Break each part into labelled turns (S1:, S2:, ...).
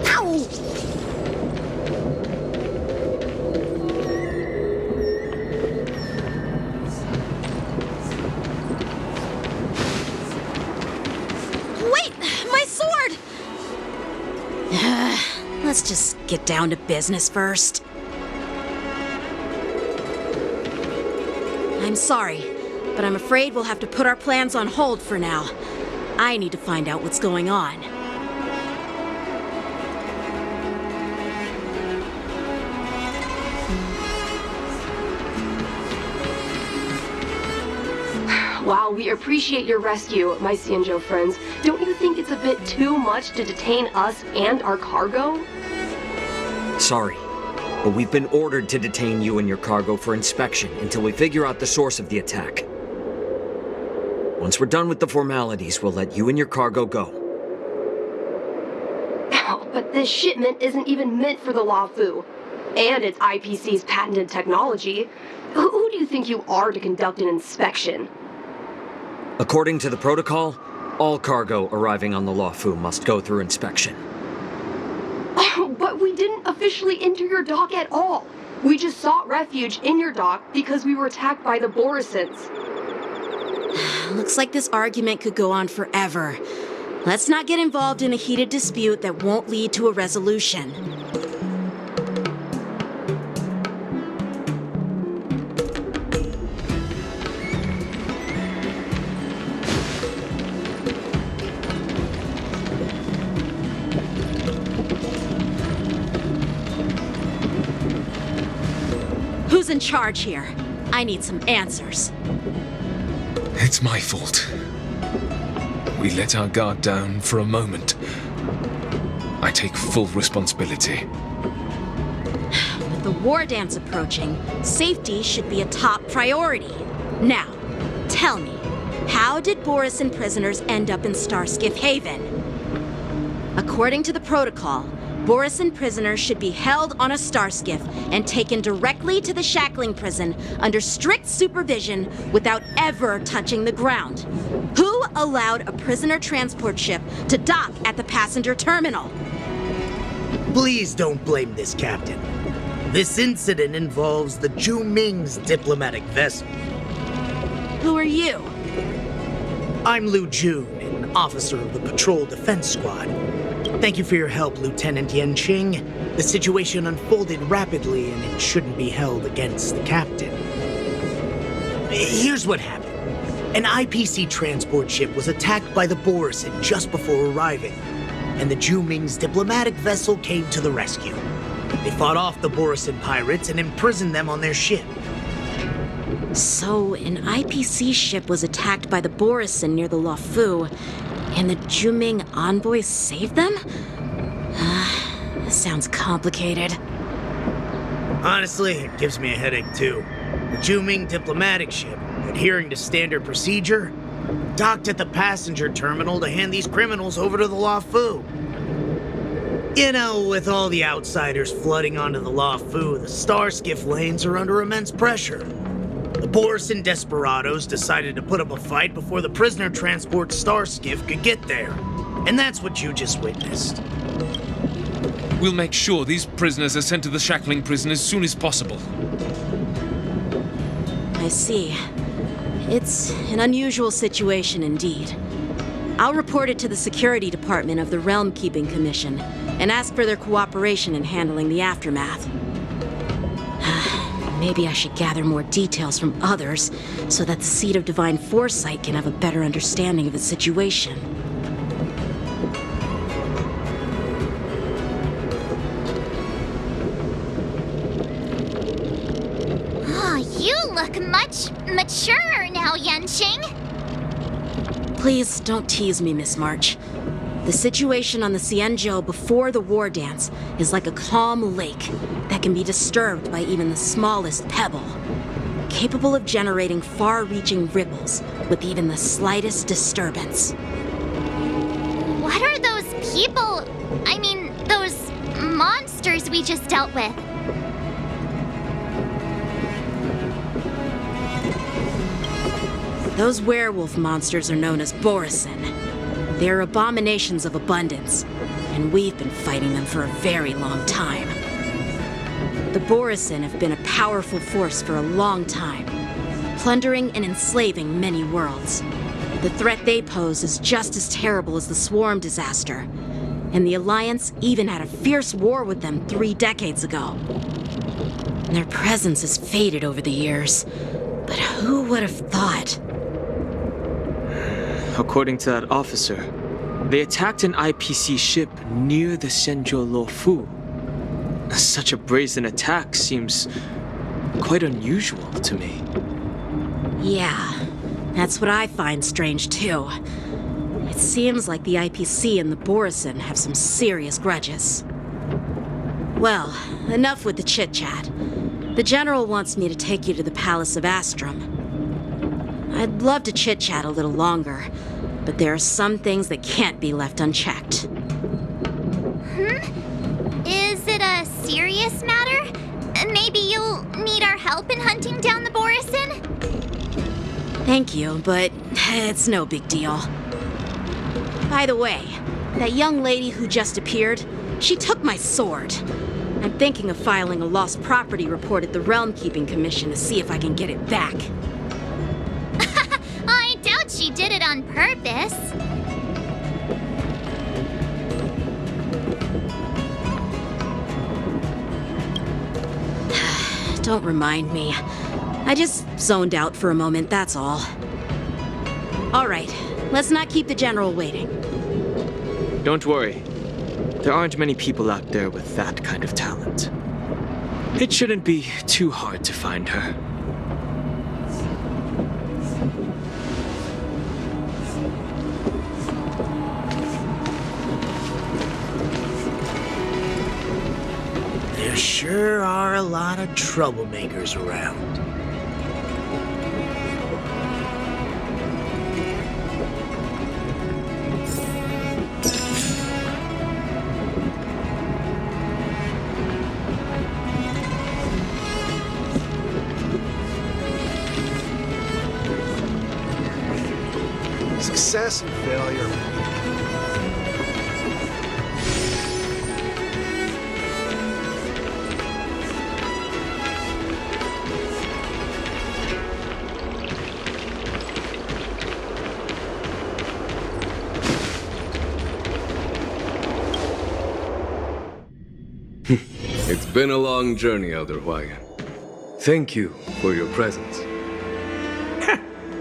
S1: Ow! Wait! My sword! Let's just get down to business first. I'm sorry, but I'm afraid we'll have to put our plans on hold for now. I need to find out what's going on.
S2: While we appreciate your rescue, my XIANZHOU friends, don't you think it's a bit too much to detain us and our cargo?
S3: Sorry, but we've been ordered to detain you and your cargo for inspection until we figure out the source of the attack. Once we're done with the formalities, we'll let you and your cargo go.
S2: Oh, but this shipment isn't even meant for the Luofu. And it's IPC's patented technology. Who do you think you are to conduct an inspection?
S3: According to the protocol, all cargo arriving on the Luofu must go through inspection.
S2: But we didn't officially enter your dock at all. We just sought refuge in your dock because we were attacked by the Borisons.
S1: Looks like this argument could go on forever. Let's not get involved in a heated dispute that won't lead to a resolution. Who's in charge here? I need some answers.
S4: It's my fault. We let our guard down for a moment. I take full responsibility.
S1: With the war dance approaching, safety should be a top priority. Now, tell me, how did Borisin prisoners end up in Starskiff Haven? According to the protocol, Borisin prisoners should be held on a starskiff and taken directly to the shackling prison under strict supervision without ever touching the ground. Who allowed a prisoner transport ship to dock at the passenger terminal?
S5: Please don't blame this, Captain. This incident involves the ZHUMING's diplomatic vessel.
S1: Who are you?
S5: I'm Liu Jun, an officer of the Patrol Defense Squad. Thank you for your help, Lieutenant Yanqing. The situation unfolded rapidly and it shouldn't be held against the captain. Here's what happened. An IPC transport ship was attacked by the Borisin just before arriving, and the ZHUMING's diplomatic vessel came to the rescue. They fought off the Borisin pirates and imprisoned them on their ship.
S1: So, an IPC ship was attacked by the Borisin near the Luofu, and the ZHUMING envoys saved them? This sounds complicated.
S5: Honestly, it gives me a headache too. The ZHUMING diplomatic ship, adhering to standard procedure, docked at the passenger terminal to hand these criminals over to the Luofu. You know, with all the outsiders flooding onto the Luofu, the starskiff lanes are under immense pressure. The Borisin desperados decided to put up a fight before the prisoner transport starskiff could get there. And that's what you just witnessed.
S4: We'll make sure these prisoners are sent to the shackling prison as soon as possible.
S1: I see. It's an unusual situation indeed. I'll report it to the security department of the Realm Keeping Commission and ask for their cooperation in handling the aftermath. Maybe I should gather more details from others so that the Seed of Divine Foresight can have a better understanding of the situation.
S6: Oh, you look much mature now, Yanqing.
S1: Please don't tease me, Miss March. The situation on the XIANZHOU before the war dance is like a calm lake that can be disturbed by even the smallest pebble, capable of generating far-reaching ripples with even the slightest disturbance.
S6: What are those people? I mean, those monsters we just dealt with?
S1: Those werewolf monsters are known as Borisin. They're abominations of abundance, and we've been fighting them for a very long time. The Borisin have been a powerful force for a long time, plundering and enslaving many worlds. The threat they pose is just as terrible as the Swarm disaster, and the Alliance even had a fierce war with them 3 decades ago. Their presence has faded over the years, but who would have thought?
S7: According to that officer, they attacked an IPC ship near the Zhenzhou Luofu. Such a brazen attack seems quite unusual to me.
S1: Yeah, that's what I find strange too. It seems like the IPC and the Borisin have some serious grudges. Well, enough with the chit-chat. The General wants me to take you to the Palace of Astrum. I'd love to chit-chat a little longer, but there are some things that can't be left unchecked.
S6: Is it a serious matter? Maybe you'll need our help in hunting down the Borisin?
S1: Thank you, but it's no big deal. By the way, that young lady who just appeared, she took my sword. I'm thinking of filing a lost property report at the Realm Keeping Commission to see if I can get it back.
S6: I doubt she did it on purpose.
S1: Don't remind me. I just zoned out for a moment, that's all. All right, let's not keep the General waiting.
S7: Don't worry. There aren't many people out there with that kind of talent. It shouldn't be too hard to find her.
S5: There sure are a lot of troublemakers around.
S8: Success and failure.
S9: It's been a long journey, Elder HUAIYAN. Thank you for your presence.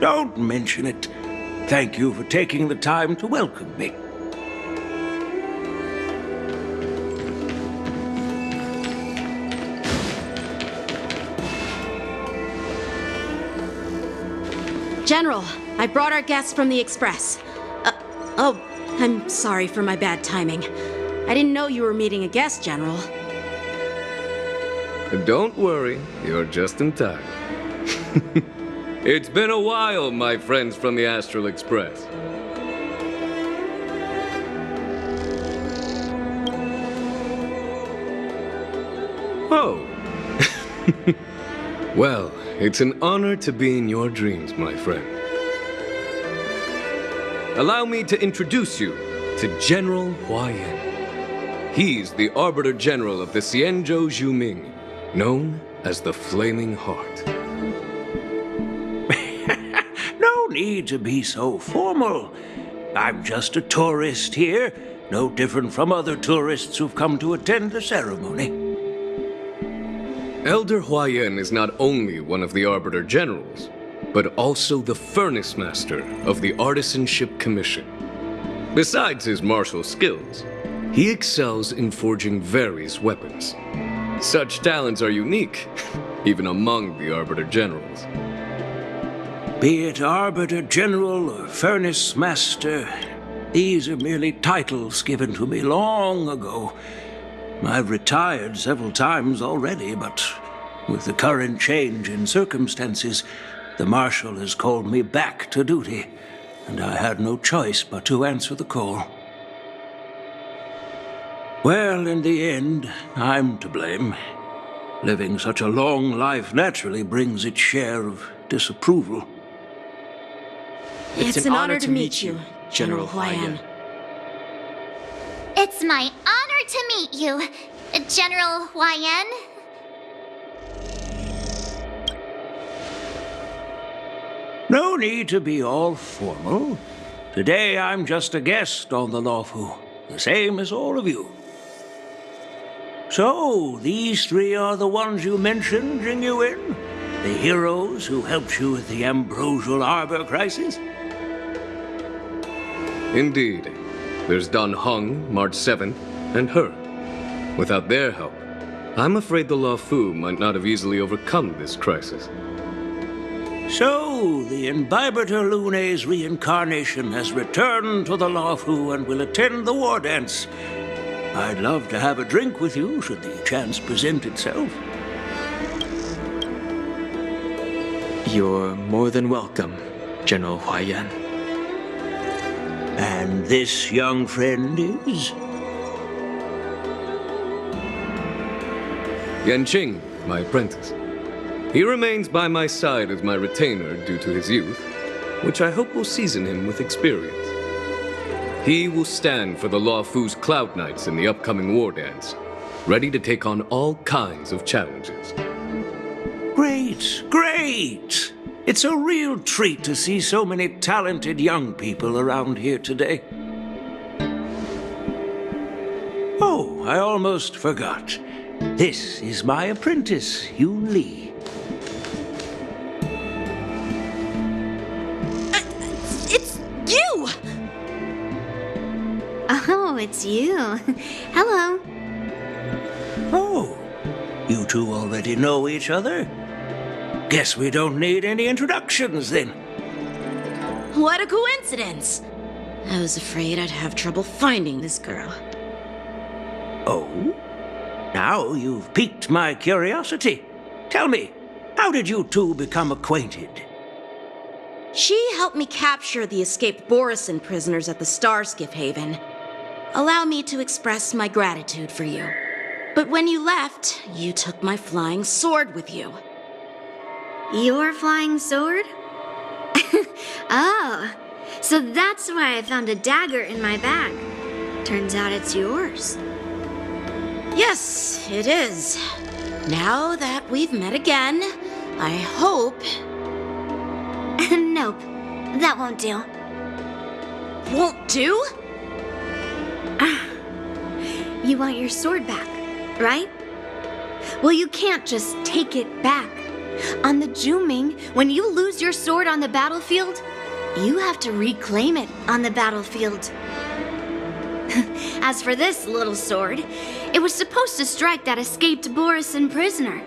S10: Don't mention it. Thank you for taking the time to welcome me.
S1: General, I brought our guests from the Express. Oh, I'm sorry for my bad timing. I didn't know you were meeting a guest, General.
S9: Don't worry, you're just in time. It's been a while, my friends from the Astral Express. Oh. Well, it's an honor to be in your dreams, my friend. Allow me to introduce you to General HUAIYAN. He's the Arbiter General of the XIANZHOU ZHUMING, known as the Flaming Heart.
S10: No need to be so formal. I'm just a tourist here, no different from other tourists who've come to attend the ceremony.
S9: Elder HUAIYAN is not only one of the Arbiter Generals, but also the Furnace Master of the Artisanship Commission. Besides his martial skills, he excels in forging various weapons. Such talents are unique, even among the Arbiter Generals.
S10: Be it Arbiter General or Furnace Master, these are merely titles given to me long ago. I've retired several times already, but with the current change in circumstances, the Marshal has called me back to duty, and I had no choice but to answer the call. Well, in the end, I'm to blame. Living such a long life naturally brings its share of disapproval.
S1: It's an honor to meet you,
S7: General HUAIYAN.
S6: It's my honor to meet you, General HUAIYAN.
S10: No need to be all formal. Today I'm just a guest on the Luofu, the same as all of you. So, these three are the ones you mentioned, Jingyuin? The heroes who helped you with the Ambrosial Arbor crisis?
S9: Indeed. There's Don Hung, March 7th, and her. Without their help, I'm afraid the Luofu might not have easily overcome this crisis.
S10: So, the Imbibitor Lune's reincarnation has returned to the Luofu and will attend the war dance. I'd love to have a drink with you should the chance present itself.
S7: You're more than welcome, General HUAIYAN.
S10: And this young friend is?
S9: Yanqing, my apprentice. He remains by my side as my retainer due to his youth, which I hope will season him with experience. He will stand for the Luofu's Cloud Knights in the upcoming war dance, ready to take on all kinds of challenges.
S10: Great, great! It's a real treat to see so many talented young people around here today. Oh, I almost forgot. This is my apprentice, Yoon Lee.
S1: It's you!
S8: Oh, it's you. Hello.
S10: Oh, you two already know each other? Guess we don't need any introductions then.
S1: What a coincidence! I was afraid I'd have trouble finding this girl.
S10: Oh? Now you've piqued my curiosity. Tell me, how did you two become acquainted?
S1: She helped me capture the escaped Borisin prisoners at the Starskiff Haven. Allow me to express my gratitude for you. But when you left, you took my flying sword with you.
S8: Your flying sword? Oh, so that's why I found a dagger in my bag. Turns out it's yours.
S1: Yes, it is. Now that we've met again, I hope...
S8: Nope, that won't do.
S1: Won't do?
S8: You want your sword back, right? Well, you can't just take it back. On the ZHUMING, when you lose your sword on the battlefield, you have to reclaim it on the battlefield. As for this little sword, it was supposed to strike that escaped Borisin prisoner.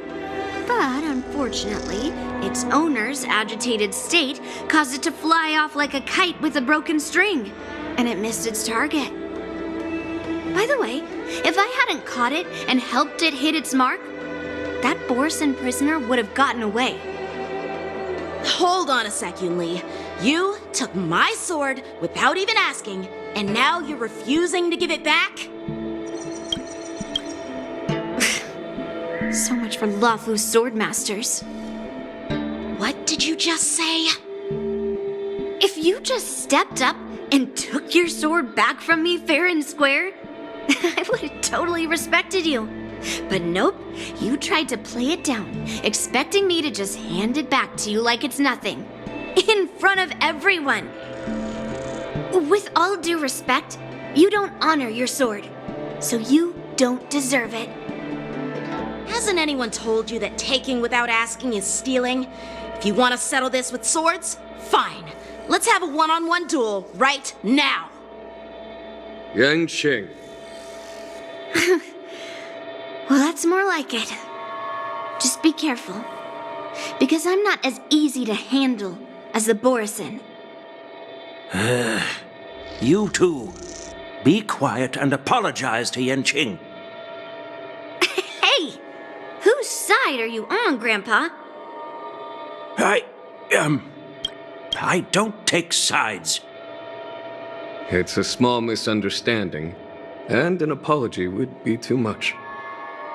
S8: But unfortunately, its owner's agitated state caused it to fly off like a kite with a broken string, and it missed its target. By the way, if I hadn't caught it and helped it hit its mark, that Borisin prisoner would have gotten away.
S1: Hold on a sec, Yoon Lee. You took my sword without even asking, and now you're refusing to give it back?
S8: So much for Luofu's swordmasters.
S1: What did you just say?
S8: If you just stepped up and took your sword back from me fair and square, I would have totally respected you. But nope, you tried to play it down, expecting me to just hand it back to you like it's nothing. In front of everyone. With all due respect, you don't honor your sword, so you don't deserve it.
S1: Hasn't anyone told you that taking without asking is stealing? If you want to settle this with swords, fine. Let's have a one-on-one duel right now.
S9: Yanqing.
S8: Well, that's more like it. Just be careful, because I'm not as easy to handle as the Borisin.
S10: You two, be quiet and apologize to Yanqing.
S8: Hey! Whose side are you on, Grandpa?
S10: I don't take sides.
S9: It's a small misunderstanding, and an apology would be too much.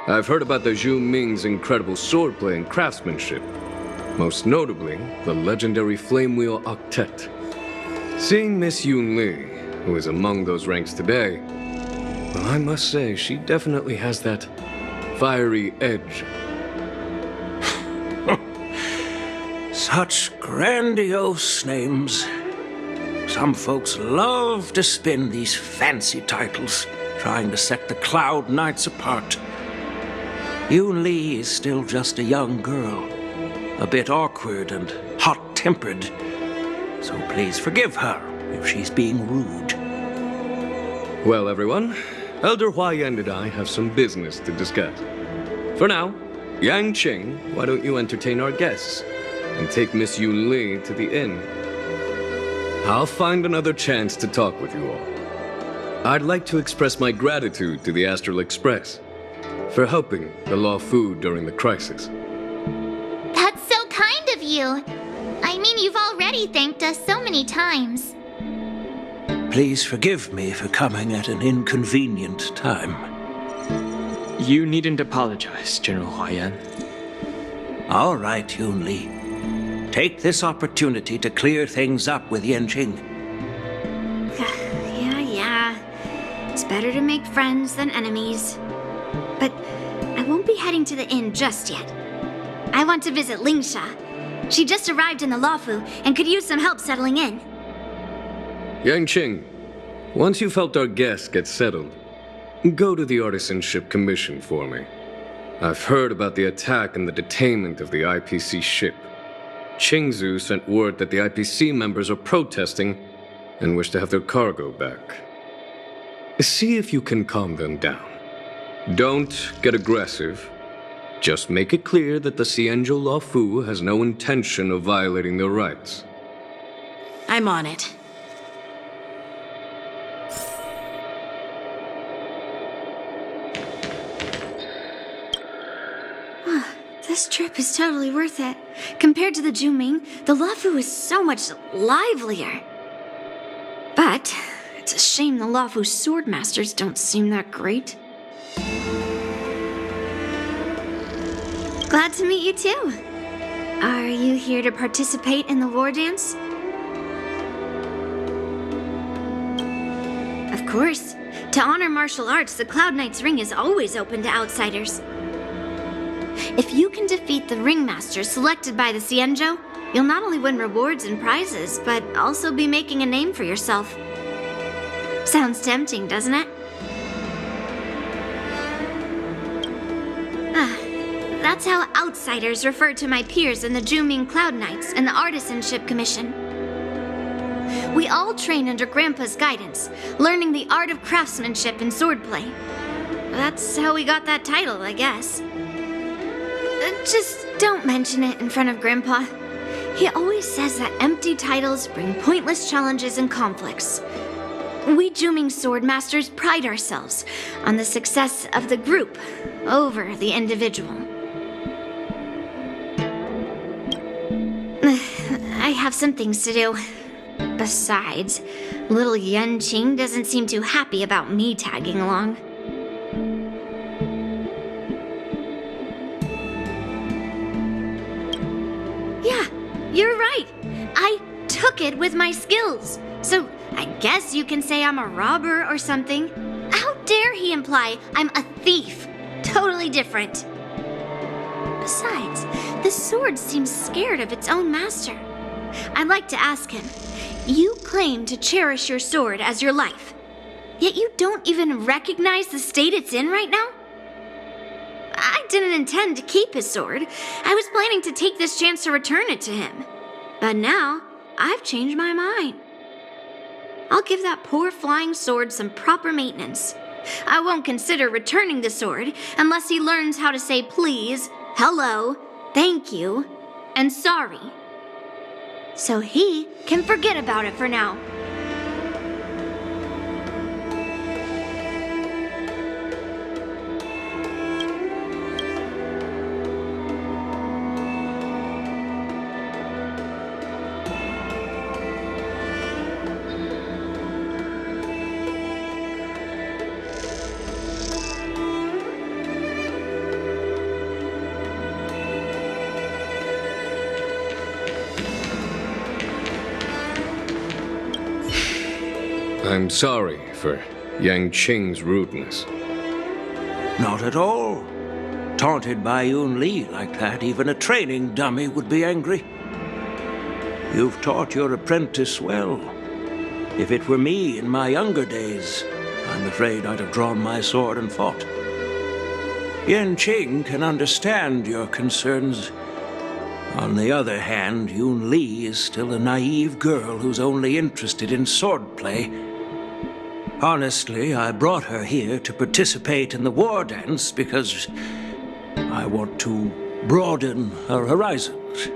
S9: I've heard about the ZHUMING's incredible swordplay and craftsmanship, most notably the legendary Flame Wheel Octet. Seeing Miss Yoon Lee, who is among those ranks today, well, I must say she definitely has that fiery edge.
S10: Such grandiose names. Some folks love to spin these fancy titles, trying to set the Cloud Knights apart. Yoon Lee is still just a young girl, a bit awkward and hot-tempered, so please forgive her if she's being rude.
S9: Well, everyone, Elder HUAIYAN and I have some business to discuss. For now, Yang Qing, why don't you entertain our guests and take Miss Yoon Lee to the inn? I'll find another chance to talk with you all. I'd like to express my gratitude to the Astral Express for helping the Law Fu during the crisis.
S6: That's so kind of you. I mean, you've already thanked us so many times.
S10: Please forgive me for coming at an inconvenient time.
S7: You needn't apologize, General HUAIYAN.
S10: All right, Yoon Lee. Take this opportunity to clear things up with Yanqing.
S8: Yeah. It's better to make friends than enemies. But I won't be heading to the inn just yet. I want to visit Lingsha. She just arrived in the Luofu and could use some help settling in.
S9: Yang Qing, once you've helped our guests get settled, go to the Artisanship Commission for me. I've heard about the attack and the detainment of the IPC ship. Qingzhou sent word that the IPC members are protesting and wish to have their cargo back. See if you can calm them down. Don't get aggressive. Just make it clear that the XIANZHOU Law Fu has no intention of violating their rights.
S1: I'm on it.
S8: This trip is totally worth it. Compared to the ZHUMING, the Luofu is so much livelier. But it's a shame the Luofu swordmasters don't seem that great. Glad to meet you too. Are you here to participate in the war dance? Of course. To honor martial arts, the Cloud Knight's ring is always open to outsiders. If you can defeat the ringmaster selected by the XIANZHOU, you'll not only win rewards and prizes, but also be making a name for yourself. Sounds tempting, doesn't it? That's how outsiders refer to my peers in the ZHUMING Cloud Knights and the Artisanship Commission. We all train under Grandpa's guidance, learning the art of craftsmanship and swordplay. That's how we got that title, I guess. Just don't mention it in front of Grandpa. He always says that empty titles bring pointless challenges and conflicts. We ZHUMING swordmasters pride ourselves on the success of the group over the individual. I have some things to do. Besides, little Yanqing doesn't seem too happy about me tagging along. Yeah, you're right. I took it with my skills. So I guess you can say I'm a robber or something. How dare he imply I'm a thief? Totally different. Besides, the sword seems scared of its own master. I'd like to ask him, you claim to cherish your sword as your life, yet you don't even recognize the state it's in right now? I didn't intend to keep his sword. I was planning to take this chance to return it to him. But now, I've changed my mind. I'll give that poor flying sword some proper maintenance. I won't consider returning the sword unless he learns how to say please, hello, thank you, and sorry. So he can forget about it for now.
S9: I'm sorry for Yang Qing's rudeness.
S10: Not at all. Taunted by Yun Li like that, even a training dummy would be angry. You've taught your apprentice well. If it were me in my younger days, I'm afraid I'd have drawn my sword and fought. Yan Qing can understand your concerns. On the other hand, Yun Li is still a naive girl who's only interested in swordplay. Honestly, I brought her here to participate in the war dance because I want to broaden her horizons.